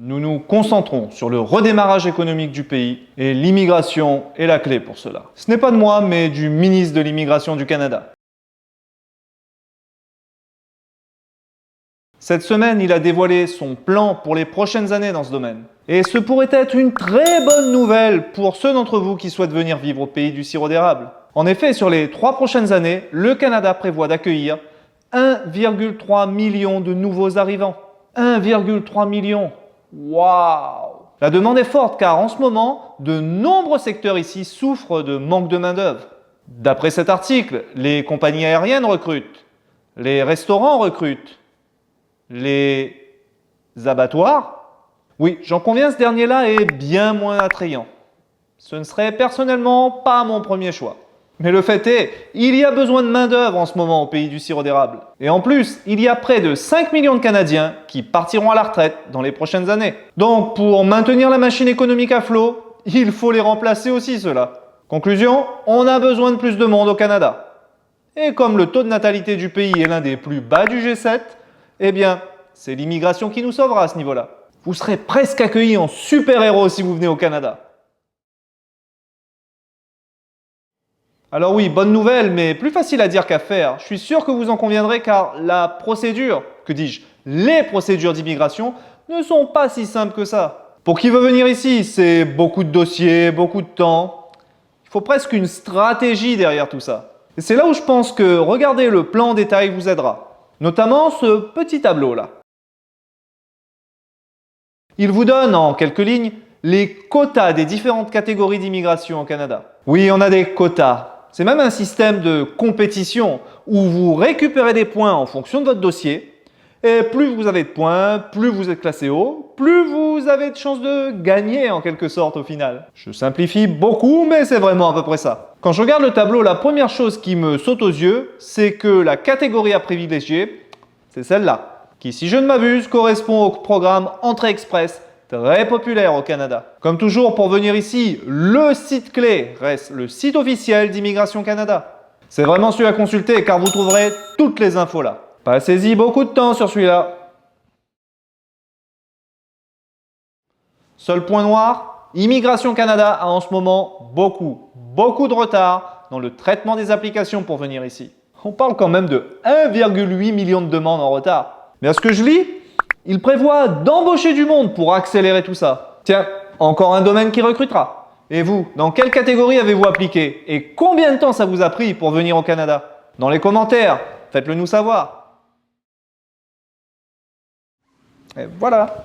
Nous nous concentrons sur le redémarrage économique du pays et l'immigration est la clé pour cela. Ce n'est pas de moi, mais du ministre de l'Immigration du Canada. Cette semaine, il a dévoilé son plan pour les prochaines années dans ce domaine. Et ce pourrait être une très bonne nouvelle pour ceux d'entre vous qui souhaitent venir vivre au pays du sirop d'érable. En effet, sur les 3 prochaines années, le Canada prévoit d'accueillir 1,3 million de nouveaux arrivants. 1,3 million. Waouh! La demande est forte car en ce moment, de nombreux secteurs ici souffrent de manque de main-d'œuvre. D'après cet article, les compagnies aériennes recrutent, les restaurants recrutent, les abattoirs. Oui, j'en conviens, ce dernier-là est bien moins attrayant. Ce ne serait personnellement pas mon premier choix. Mais le fait est, il y a besoin de main-d'œuvre en ce moment au pays du sirop d'érable. Et en plus, il y a près de 5 millions de Canadiens qui partiront à la retraite dans les prochaines années. Donc, pour maintenir la machine économique à flot, il faut les remplacer aussi, ceux-là. Conclusion, on a besoin de plus de monde au Canada. Et comme le taux de natalité du pays est l'un des plus bas du G7, eh bien, c'est l'immigration qui nous sauvera à ce niveau-là. Vous serez presque accueillis en super-héros si vous venez au Canada. Alors oui, bonne nouvelle, mais plus facile à dire qu'à faire. Je suis sûr que vous en conviendrez car la procédure, que dis-je, les procédures d'immigration ne sont pas si simples que ça. Pour qui veut venir ici, c'est beaucoup de dossiers, beaucoup de temps. Il faut presque une stratégie derrière tout ça. Et c'est là où je pense que regarder le plan en détail vous aidera. Notamment ce petit tableau-là. Il vous donne en quelques lignes les quotas des différentes catégories d'immigration au Canada. Oui, on a des quotas. C'est même un système de compétition où vous récupérez des points en fonction de votre dossier. Et plus vous avez de points, plus vous êtes classé haut, plus vous avez de chances de gagner en quelque sorte au final. Je simplifie beaucoup, mais c'est vraiment à peu près ça. Quand je regarde le tableau, la première chose qui me saute aux yeux, c'est que la catégorie à privilégier, c'est celle-là, qui, si je ne m'abuse, correspond au programme Entrée Express, très populaire au Canada. Comme toujours, pour venir ici, le site clé reste le site officiel d'Immigration Canada. C'est vraiment celui à consulter car vous trouverez toutes les infos là. Passez-y beaucoup de temps sur celui-là. Seul point noir, Immigration Canada a en ce moment beaucoup de retard dans le traitement des applications pour venir ici. On parle quand même de 1,8 million de demandes en retard. Mais à ce que je lis, il prévoit d'embaucher du monde pour accélérer tout ça. Tiens, encore un domaine qui recrutera. Et vous, dans quelle catégorie avez-vous appliqué? Et combien de temps ça vous a pris pour venir au Canada? Dans les commentaires, faites-le nous savoir. Et voilà.